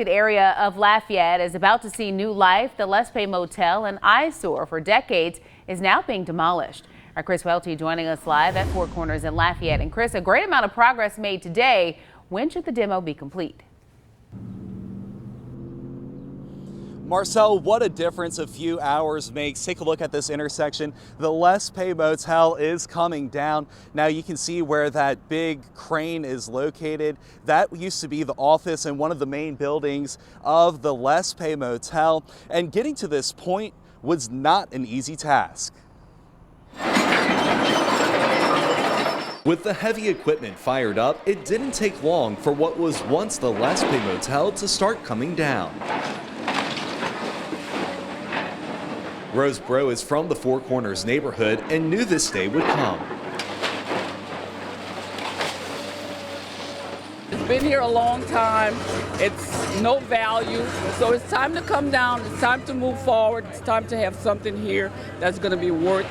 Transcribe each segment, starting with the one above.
neglected area of Lafayette is about to see new life. The Let's Pay Motel, an eyesore for decades, is now being demolished. Our Chris Welty joining us live at Four Corners in Lafayette. And Chris, a great amount of progress made today. When should the demo be complete? Marcel, what a difference a few hours makes. Take a look at this intersection. The Let's Pay Motel is coming down. Now you can see where that big crane is located. That used to be the office and one of the main buildings of the Let's Pay Motel. And getting to this point was not an easy task. With the heavy equipment fired up, it didn't take long for what was once the Let's Pay Motel to start coming down. Rose Bro is from the Four Corners neighborhood and knew this day would come. It's been here a long time. It's no value. So it's time to come down. It's time to move forward. It's time to have something here that's going to be worth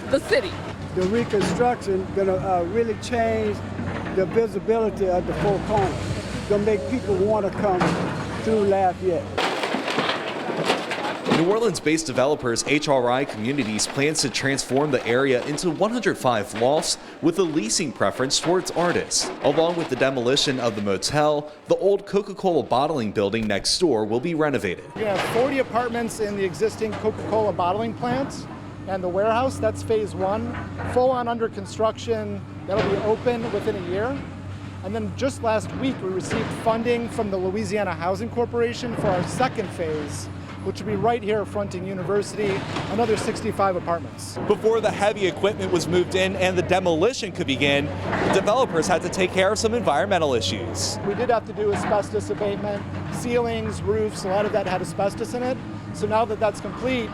the city. The reconstruction going to really change the visibility of the Four Corners. It's going to make people want to come through Lafayette. New Orleans-based developers HRI Communities plans to transform the area into 105 lofts with a leasing preference towards artists. Along with the demolition of the motel, the old Coca-Cola bottling building next door will be renovated. We have 40 apartments in the existing Coca-Cola bottling plant and the warehouse. That's phase one. Full on under construction. That'll be open within a year. And then just last week, we received funding from the Louisiana Housing Corporation for our second phase, which will be right here fronting University, another 65 apartments. Before the heavy equipment was moved in and the demolition could begin, the developers had to take care of some environmental issues. We did have to do asbestos abatement, ceilings, roofs, a lot of that had asbestos in it. So now that that's complete,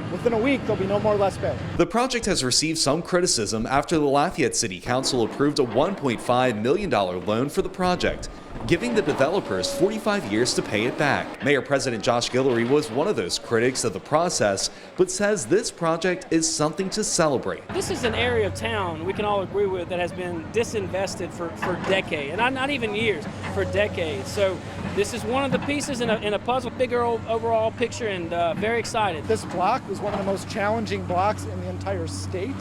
within a week, there'll be no more Let's Pay. The project has received some criticism after the Lafayette City Council approved a $1.5 million loan for the project, giving the developers 45 years to pay it back. Mayor President Josh Guillory was one of those critics of the process, but says this project is something to celebrate. This is an area of town we can all agree with that has been disinvested for decades, and not even years, for decades. So this is one of the pieces in a puzzle, bigger overall picture, and very excited. This block was one of the most challenging blocks in the entire state.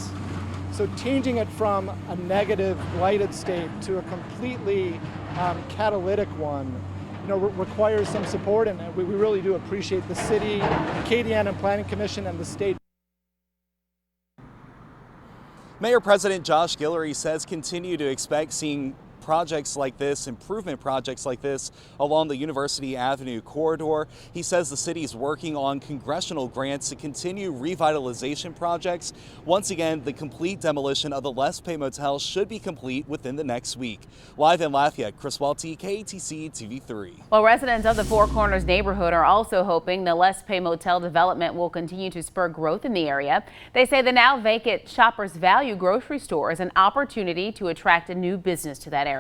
So changing it from a negative, blighted state to a completely catalytic one, requires some support, and we really do appreciate the city, KDN and Planning Commission, and the state. Mayor President Josh Guillory says continue to expect seeing projects like this, improvement projects like this along the University Avenue corridor. He says the city is working on congressional grants to continue revitalization projects. Once again, the complete demolition of the Let's Pay Motel should be complete within the next week. Live in Lafayette, Chris Welty, KATC TV3. Well, residents of the Four Corners neighborhood are also hoping the Let's Pay Motel development will continue to spur growth in the area. They say the now vacant Shoppers Value grocery store is an opportunity to attract a new business to that area.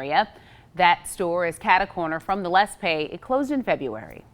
That store is cat a corner from the Let's Pay. It closed in February.